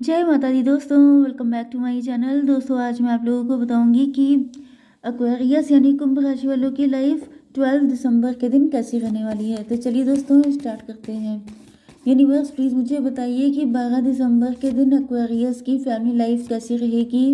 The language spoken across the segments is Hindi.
जय माता दी दोस्तों, welcome back to my channel. दोस्तों आज मैं आप लोगों को बताऊंगी कि एक्वेरियस यानी कुंभ राशि वालों की लाइफ 12 दिसंबर के दिन कैसी रहने वाली है। तो चलिए दोस्तों स्टार्ट करते हैं। यूनिवर्स प्लीज़ मुझे बताइए कि 12 दिसंबर के दिन एक्वेरियस की फैमिली लाइफ कैसी रहेगी,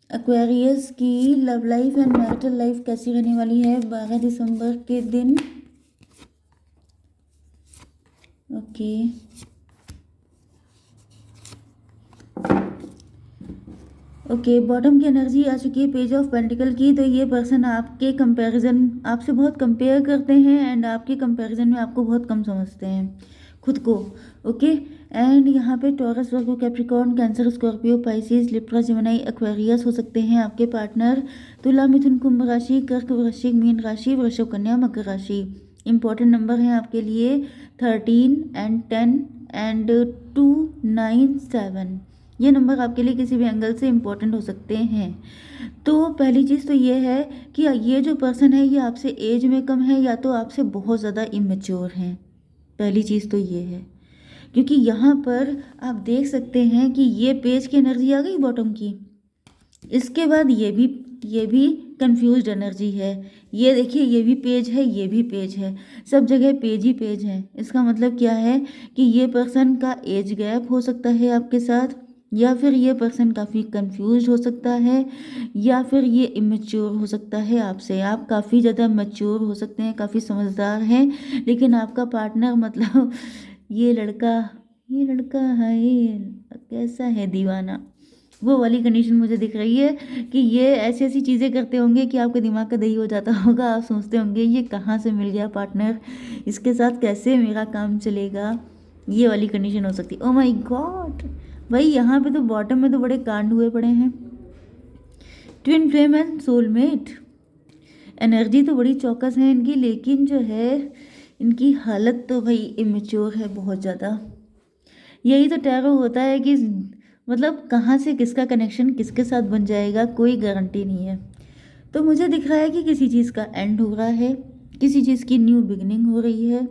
एक्वेरियस की love life and marital life कैसी रहने वाली है 12 दिसंबर के दिन। ओके ओके बॉटम की एनर्जी आ चुकी है पेज ऑफ पेंटिकल की। तो ये पर्सन आपके कंपैरिजन आपसे बहुत कंपेयर करते हैं एंड आपके कंपैरिजन में आपको बहुत कम समझते हैं खुद को। ओके एंड यहाँ पे Taurus, Virgo, Capricorn, Cancer, Scorpio, Pisces, Libra, Gemini, Aquarius हो सकते हैं आपके पार्टनर। तुला, मिथुन, कुंभ राशि, कर्क, वृश्चिक, मीन राशि, वृषभ, कन्या, मकर राशि। इंपॉर्टेंट नंबर हैं आपके लिए 13 एंड 10 एंड 2, 9, 7। ये नंबर आपके लिए किसी भी एंगल से इम्पोर्टेंट हो सकते हैं। तो पहली चीज़ तो ये है कि ये जो पर्सन है ये आपसे एज में कम है या तो आपसे बहुत ज़्यादा इमेच्योर हैं। पहली चीज़ तो ये है, क्योंकि यहाँ पर आप देख सकते हैं कि ये पेज की एनर्जी आ गई बॉटम की। इसके बाद ये भी कंफ्यूज्ड एनर्जी है। ये देखिए ये भी पेज है, ये भी पेज है, सब जगह पेज ही पेज है। इसका मतलब क्या है कि ये पर्सन का एज गैप हो सकता है आपके साथ, या फिर ये पर्सन काफ़ी कंफ्यूज हो सकता है, या फिर ये इमेच्योर हो सकता है आपसे। आप काफ़ी ज़्यादा मैच्योर हो सकते हैं, काफ़ी समझदार हैं, लेकिन आपका पार्टनर मतलब ये लड़का है ये कैसा है, दीवाना। वो वाली कंडीशन मुझे दिख रही है कि ये ऐसी ऐसी चीज़ें करते होंगे कि आपके दिमाग का दही हो जाता होगा। आप सोचते होंगे ये कहाँ से मिल गया पार्टनर, इसके साथ कैसे मेरा काम चलेगा। ये वाली कंडीशन हो सकती है। ओ माय गॉड भाई, यहाँ पे तो बॉटम में तो बड़े कांड हुए पड़े हैं। Twin flame and soulmate energy तो बड़ी चौकस है इनकी, लेकिन जो है इनकी हालत तो भाई इमेच्योर है बहुत ज़्यादा। यही तो टैरो होता है कि मतलब कहाँ से किसका कनेक्शन किसके साथ बन जाएगा कोई गारंटी नहीं है। तो मुझे दिख रहा है कि किसी चीज़ का एंड हो रहा है, किसी चीज़ की न्यू बिगिनिंग हो रही है।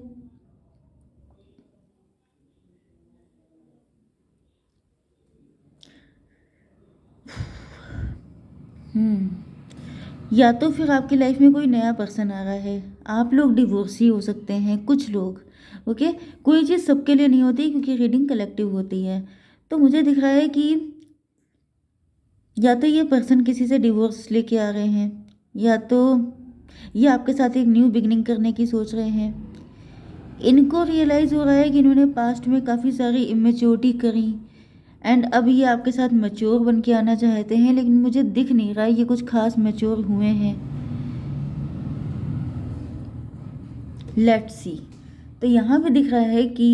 या तो फिर आपकी लाइफ में कोई नया पर्सन आ रहा है। आप लोग डिवोर्सी हो सकते हैं कुछ लोग। ओके, कोई चीज़ सबके लिए नहीं होती क्योंकि रीडिंग कलेक्टिव होती है। तो मुझे दिख रहा है कि या तो ये पर्सन किसी से डिवोर्स लेके आ रहे हैं, या तो ये आपके साथ एक न्यू बिगनिंग करने की सोच रहे हैं। इनको रियलाइज़ हो रहा है कि इन्होंने पास्ट में काफ़ी सारी इमेच्योरिटी करी एंड अब ये आपके साथ मैच्योर बन के आना चाहते हैं, लेकिन मुझे दिख नहीं रहा है ये कुछ खास मैच्योर हुए हैं। Let's see. तो यहाँ पे दिख रहा है कि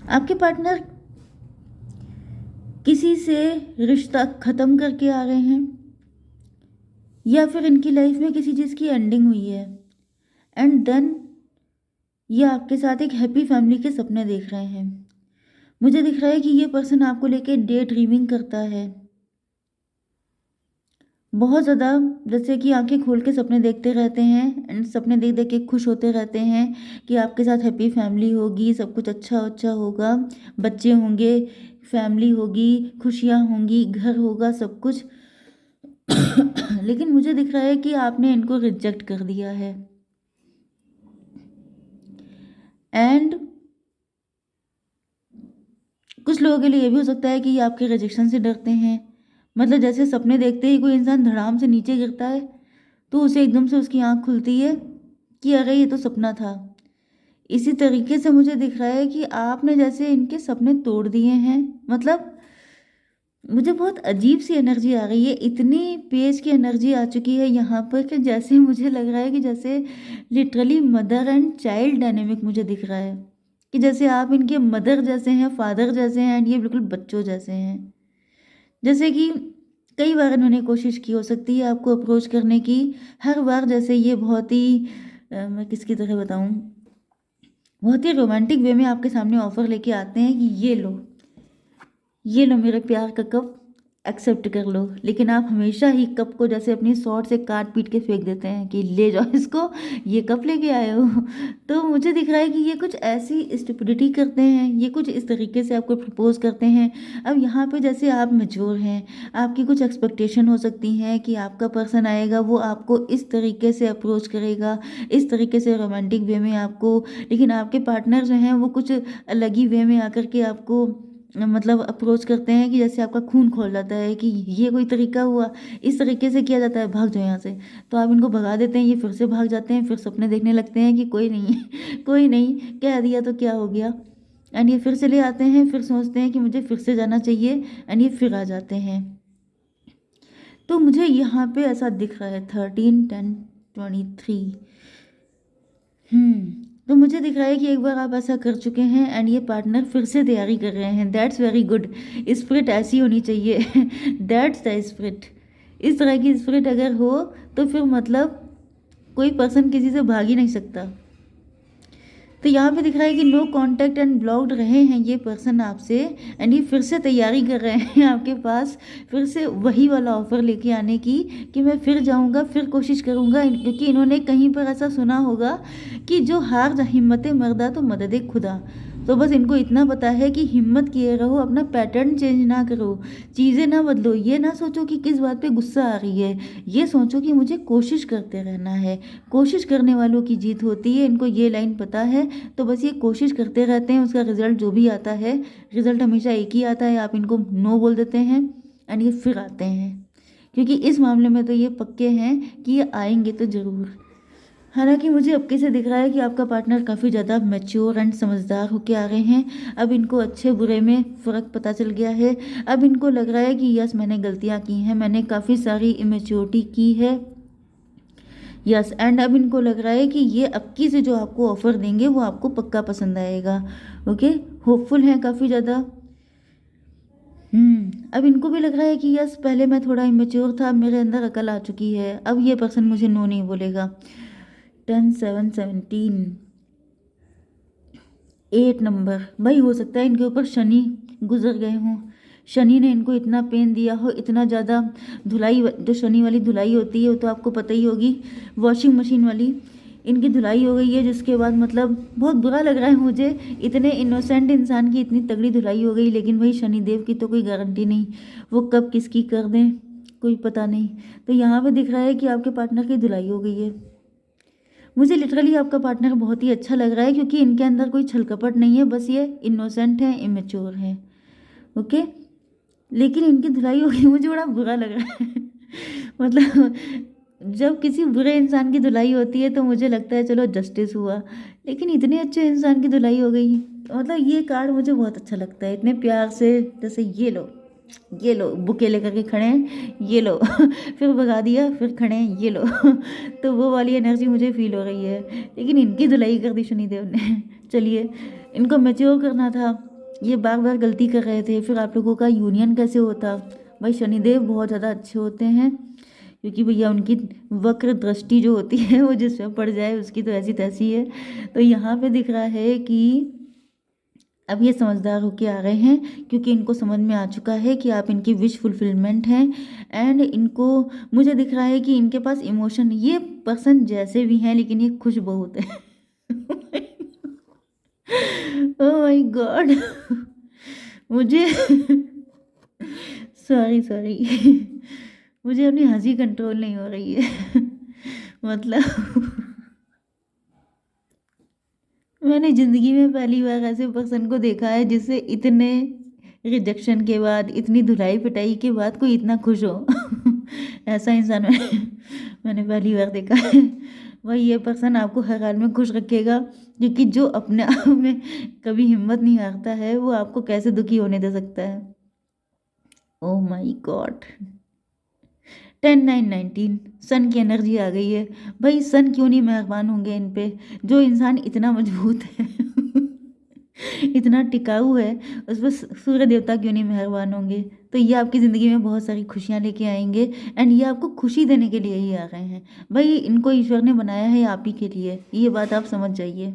आपके पार्टनर किसी से रिश्ता ख़त्म करके आ रहे हैं, या फिर इनकी लाइफ में किसी चीज़ की एंडिंग हुई है एंड देन ये आपके साथ एक हैप्पी फैमिली के सपने देख रहे हैं। मुझे दिख रहा है कि ये पर्सन आपको लेके डे ड्रीमिंग करता है बहुत ज़्यादा, जैसे कि आंखें खोल के सपने देखते रहते हैं एंड सपने देख देख के खुश होते रहते हैं कि आपके साथ हैप्पी फैमिली होगी, सब कुछ अच्छा अच्छा होगा, बच्चे होंगे, फैमिली होगी, खुशियाँ होंगी, घर होगा, सब कुछ। लेकिन मुझे दिख रहा है कि आपने इनको रिजेक्ट कर दिया है एंड कुछ लोगों के लिए ये भी हो सकता है कि ये आपके रिजेक्शन से डरते हैं। मतलब जैसे सपने देखते ही कोई इंसान धड़ाम से नीचे गिरता है तो उसे एकदम से उसकी आंख खुलती है कि अरे ये तो सपना था। इसी तरीके से मुझे दिख रहा है कि आपने जैसे इनके सपने तोड़ दिए हैं। मतलब मुझे बहुत अजीब सी एनर्जी आ रही है, इतनी पेज की एनर्जी आ चुकी है यहाँ पर कि जैसे मुझे लग रहा है कि जैसे literally mother and child dynamic मुझे दिख रहा है कि जैसे आप इनके मदर जैसे हैं, फादर जैसे हैं एंड ये बिल्कुल बच्चों जैसे हैं। जैसे कि कई बार इन्होंने कोशिश की हो सकती है आपको अप्रोच करने की, हर बार जैसे ये बहुत ही मैं किसकी तरह बताऊँ, बहुत ही रोमांटिक वे में आपके सामने ऑफर लेके आते हैं कि ये लो मेरे प्यार का कप, एक्सेप्ट कर लो, लेकिन आप हमेशा ही कप को जैसे अपनी शॉर्ट से काट पीट के फेंक देते हैं कि ले जाओ इसको, ये कप लेके आए हो। तो मुझे दिख रहा है कि ये कुछ ऐसी स्टुपिडिटी करते हैं, ये कुछ इस तरीके से आपको प्रपोज करते हैं। अब यहाँ पे जैसे आप मैच्योर हैं, आपकी कुछ एक्सपेक्टेशन हो सकती हैं कि आपका पर्सन आएगा, वो आपको इस तरीके से अप्रोच करेगा, इस तरीके से रोमांटिक वे में आपको, लेकिन आपके पार्टनर जो हैं वो कुछ अलग ही वे में आकर के आपको मतलब अप्रोच करते हैं कि जैसे आपका खून खोल जाता है कि ये कोई तरीका हुआ, इस तरीके से किया जाता है, भाग जाओ यहाँ से। तो आप इनको भगा देते हैं, ये फिर से भाग जाते हैं, फिर सपने देखने लगते हैं कि कोई नहीं कोई नहीं, कह दिया तो क्या हो गया। एंड ये फिर चले आते हैं, फिर सोचते हैं कि मुझे फिर से जाना चाहिए, एंड ये फिर आ जाते हैं। तो मुझे यहाँ पे ऐसा दिख रहा है 13, 10, 23। तो मुझे दिख रहा है कि एक बार आप ऐसा कर चुके हैं एंड ये पार्टनर फिर से तैयारी कर रहे हैं। That's very good. स्पिरिट ऐसी होनी चाहिए दैट्स द स्पिरिट। इस तरह की स्पिरिट अगर हो तो फिर मतलब कोई पर्सन किसी से भाग ही नहीं सकता। तो यहाँ पे दिख रहा है कि नो कांटेक्ट एंड ब्लॉक्ड रहे हैं ये पर्सन आपसे, एंड ये फिर से तैयारी कर रहे हैं आपके पास फिर से वही वाला ऑफर लेके आने की कि मैं फिर जाऊँगा, फिर कोशिश करूँगा, क्योंकि इन्होंने कहीं पर ऐसा सुना होगा कि जो हार जा हिम्मत मर्दा तो मदद खुदा। तो बस इनको इतना पता है कि हिम्मत किए रहो, अपना पैटर्न चेंज ना करो, चीज़ें ना बदलो, ये ना सोचो कि किस बात पे गुस्सा आ रही है, ये सोचो कि मुझे कोशिश करते रहना है, कोशिश करने वालों की जीत होती है। इनको ये लाइन पता है, तो बस ये कोशिश करते रहते हैं, उसका रिजल्ट जो भी आता है, रिजल्ट हमेशा एक ही आता है। आप इनको नो बोल देते हैं एंड ये फिर आते हैं, क्योंकि इस मामले में तो ये पक्के हैं कि ये आएंगे तो ज़रूर। हालांकि मुझे अब से दिख रहा है कि आपका पार्टनर काफ़ी ज़्यादा मैच्योर एंड समझदार होके आ रहे हैं। अब इनको अच्छे बुरे में फ़र्क पता चल गया है। अब इनको लग रहा है कि यस, मैंने गलतियाँ की हैं, मैंने काफ़ी सारी इमेच्योरिटी की है। यस, एंड अब इनको लग रहा है कि ये अब की से जो आपको ऑफ़र देंगे वो आपको पक्का पसंद आएगा। ओके, होपफुल हैं काफ़ी ज़्यादा। अब इनको भी लग रहा है कि यस, पहले मैं थोड़ा इमेच्योर था, मेरे अंदर अकल आ चुकी है, अब ये पर्सन मुझे नो नहीं बोलेगा। 10, 7, 17, 8 नंबर। भाई हो सकता है इनके ऊपर शनि गुजर गए हों, शनि ने इनको इतना पेन दिया हो, इतना ज़्यादा धुलाई, जो शनि वाली धुलाई होती है वो तो आपको पता ही होगी, वॉशिंग मशीन वाली, इनकी धुलाई हो गई है, जिसके बाद मतलब बहुत बुरा लग रहा है मुझे। इतने इनोसेंट इंसान की इतनी तगड़ी धुलाई हो गई, लेकिन भाई शनिदेव की तो कोई गारंटी नहीं, वो कब किसकी कर दें कोई पता नहीं। तो यहाँ पे दिख रहा है कि आपके पार्टनर की धुलाई हो गई है। मुझे लिटरली आपका पार्टनर बहुत ही अच्छा लग रहा है, क्योंकि इनके अंदर कोई छलकपट नहीं है, बस ये इनोसेंट है, इमेच्योर है। ओके, लेकिन इनकी धुलाई हो गई, मुझे बड़ा बुरा लग रहा है मतलब जब किसी बुरे इंसान की धुलाई होती है तो मुझे लगता है चलो जस्टिस हुआ, लेकिन इतने अच्छे इंसान की धुलाई हो गई, मतलब ये कार्ड मुझे बहुत अच्छा लगता है। इतने प्यार से, जैसे ये लो बुके लेकर के खड़े हैं, ये लो फिर भगा दिया, फिर खड़े हैं, ये लो तो वो वाली एनर्जी मुझे फील हो रही है, लेकिन इनकी धुलाई कर दी शनिदेव ने चलिए, इनको मैच्योर करना था, ये बार बार गलती कर रहे थे, फिर आप लोगों का यूनियन कैसे होता। भाई शनिदेव बहुत ज़्यादा अच्छे होते हैं, क्योंकि भैया उनकी वक्र दृष्टि जो होती है वो जिस पे पड़ जाए उसकी तो ऐसी तैसी है। तो यहाँ पे दिख रहा है कि अब ये समझदार होके आ रहे हैं, क्योंकि इनको समझ में आ चुका है कि आप इनकी विश फुलफिलमेंट हैं, एंड इनको मुझे दिख रहा है कि इनके पास इमोशन, ये पर्सन जैसे भी हैं लेकिन ये खुश बहुत है ओह माय गॉड मुझे सॉरी मुझे अपनी हंसी कंट्रोल नहीं हो रही है मतलब मैंने ज़िंदगी में पहली बार ऐसे पर्सन को देखा है जिससे इतने रिजेक्शन के बाद, इतनी धुलाई पिटाई के बाद कोई इतना खुश हो ऐसा इंसान मैंने पहली बार देखा है। वही ये पर्सन आपको हर हाल में खुश रखेगा, क्योंकि जो अपने आप में कभी हिम्मत नहीं हारता है वो आपको कैसे दुखी होने दे सकता है। ओह माय गॉड, 10, 9, 19, सन की एनर्जी आ गई है। भाई सन क्यों नहीं मेहरबान होंगे इन पे, जो इंसान इतना मजबूत है इतना टिकाऊ है, उस पर सूर्य देवता क्यों नहीं मेहरबान होंगे। तो ये आपकी ज़िंदगी में बहुत सारी खुशियाँ लेके आएंगे, एंड ये आपको खुशी देने के लिए ही आ रहे हैं। भाई इनको ईश्वर ने बनाया है आप ही के लिए, ये बात आप समझ जाइए।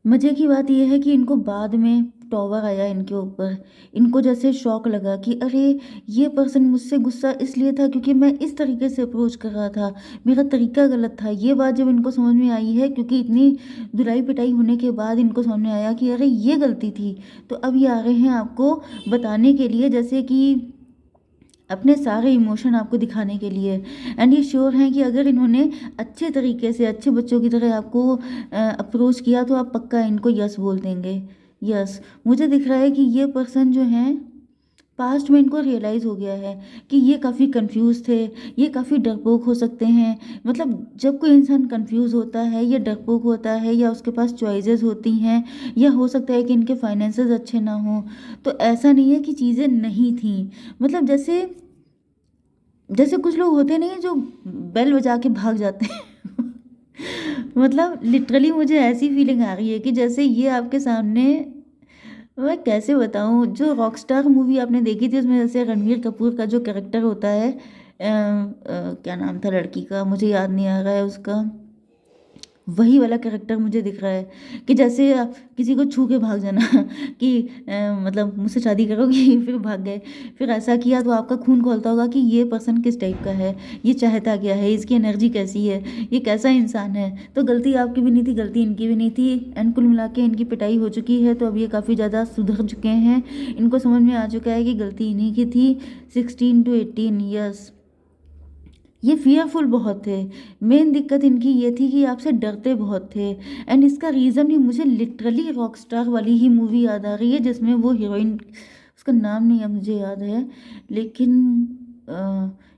मज़े की बात यह है कि इनको बाद में टॉवर आया इनके ऊपर। इनको जैसे शॉक लगा कि अरे ये पर्सन मुझसे गुस्सा इसलिए था क्योंकि मैं इस तरीके से अप्रोच कर रहा था, मेरा तरीका गलत था। ये बात जब इनको समझ में आई है, क्योंकि इतनी धुलाई पिटाई होने के बाद इनको समझ में आया कि अरे ये गलती थी, तो अब ये आ रहे हैं आपको बताने के लिए, जैसे कि अपने सारे इमोशन आपको दिखाने के लिए। एंड ये श्योर हैं कि अगर इन्होंने अच्छे तरीके से अच्छे बच्चों की तरह आपको अप्रोच किया तो आप पक्का इनको यस बोल देंगे। यस, मुझे दिख रहा है कि ये पर्सन जो हैं पास्ट में इनको रियलाइज़ हो गया है कि ये काफ़ी कंफ्यूज थे, ये काफ़ी डरपोक हो सकते हैं। मतलब जब कोई इंसान कंफ्यूज होता है या डरपोक होता है या उसके पास चॉइसेस होती हैं, या हो सकता है कि इनके फाइनेंसेस अच्छे ना हों, तो ऐसा नहीं है कि चीज़ें नहीं थी। मतलब जैसे जैसे कुछ लोग होते नहीं हैं जो बेल बजा के भाग जाते हैं। मतलब लिटरली मुझे ऐसी फीलिंग आ रही है कि जैसे ये आपके सामने, मैं कैसे बताऊँ, जो रॉकस्टार मूवी आपने देखी थी उसमें जैसे रणवीर कपूर का जो कैरेक्टर होता है, क्या नाम था लड़की का, मुझे याद नहीं आ रहा है उसका, वही वाला कैरेक्टर मुझे दिख रहा है कि जैसे किसी को छू के भाग जाना। कि मतलब मुझसे शादी करोगी, फिर भाग गए, फिर ऐसा किया तो आपका खून खौलता होगा कि ये पर्सन किस टाइप का है, ये चाहता क्या है, इसकी एनर्जी कैसी है, ये कैसा इंसान है। तो गलती आपकी भी नहीं थी, गलती इनकी भी नहीं थी, एंड कुल मिला के इनकी पिटाई हो चुकी है, तो अब ये काफ़ी ज़्यादा सुधर चुके हैं। इनको समझ में आ चुका है कि गलती इन्हीं की थी। 16 to 18 ईयर्स ये फियरफुल बहुत थे। मेन दिक्कत इनकी ये थी कि आपसे डरते बहुत थे। एंड इसका रीज़न भी मुझे लिटरली रॉकस्टार वाली ही मूवी याद आ रही है, जिसमें वो हीरोइन, उसका नाम नहीं अब मुझे याद है, लेकिन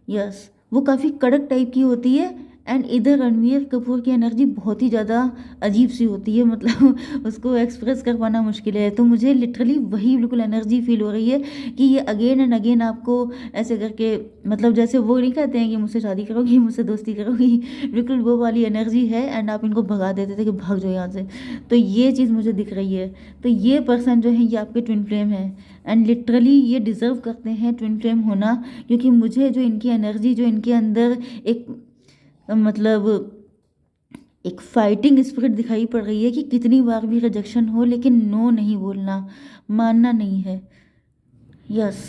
यस, वो काफ़ी कड़क टाइप की होती है। एंड इधर रणवीर कपूर की एनर्जी बहुत ही ज़्यादा अजीब सी होती है, मतलब उसको एक्सप्रेस कर पाना मुश्किल है। तो मुझे लिटरली वही बिल्कुल एनर्जी फील हो रही है कि ये अगेन एंड अगेन आपको ऐसे करके, मतलब जैसे वो नहीं कहते हैं कि मुझसे शादी करोगी, मुझसे दोस्ती करोगी, बिल्कुल वो वाली एनर्जी है। एंड आप इनको भगा देते थे कि भाग जाओ यहाँ से, तो ये चीज़ मुझे दिख रही है। तो ये पर्सन जो है ये आपके ट्विन फ्लेम है, एंड लिटरली ये डिज़र्व करते हैं ट्विन फ्लेम होना, क्योंकि मुझे जो इनकी एनर्जी, जो इनके अंदर एक, मतलब एक फाइटिंग स्पिरिट दिखाई पड़ रही है कि कितनी बार भी रिजेक्शन हो लेकिन नो नहीं बोलना, मानना नहीं है। यस,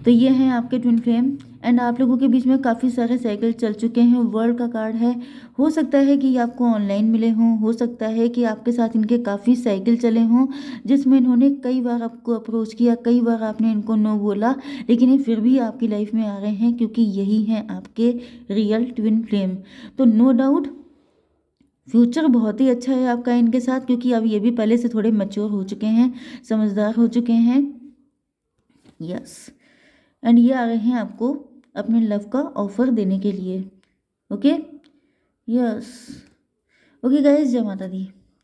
तो ये हैं आपके ट्विन फ्लेम। एंड आप लोगों के बीच में काफ़ी सारे साइकिल चल चुके हैं। वर्ल्ड का कार्ड है, हो सकता है कि ये आपको ऑनलाइन मिले हों, हो सकता है कि आपके साथ इनके काफ़ी साइकिल चले हों, जिसमें इन्होंने कई बार आपको अप्रोच किया, कई बार आपने इनको नो बोला, लेकिन ये फिर भी आपकी लाइफ में आ रहे हैं क्योंकि यही हैं आपके रियल ट्विन फ्लेम। तो नो डाउट फ्यूचर बहुत ही अच्छा है आपका इनके साथ, क्योंकि अब ये भी पहले से थोड़े मैच्योर हो चुके हैं, समझदार हो चुके हैं। यस, एंड ये आ रहे हैं आपको अपने लव का ऑफर देने के लिए। ओके, यस, ओके गाइस, जय माता दी।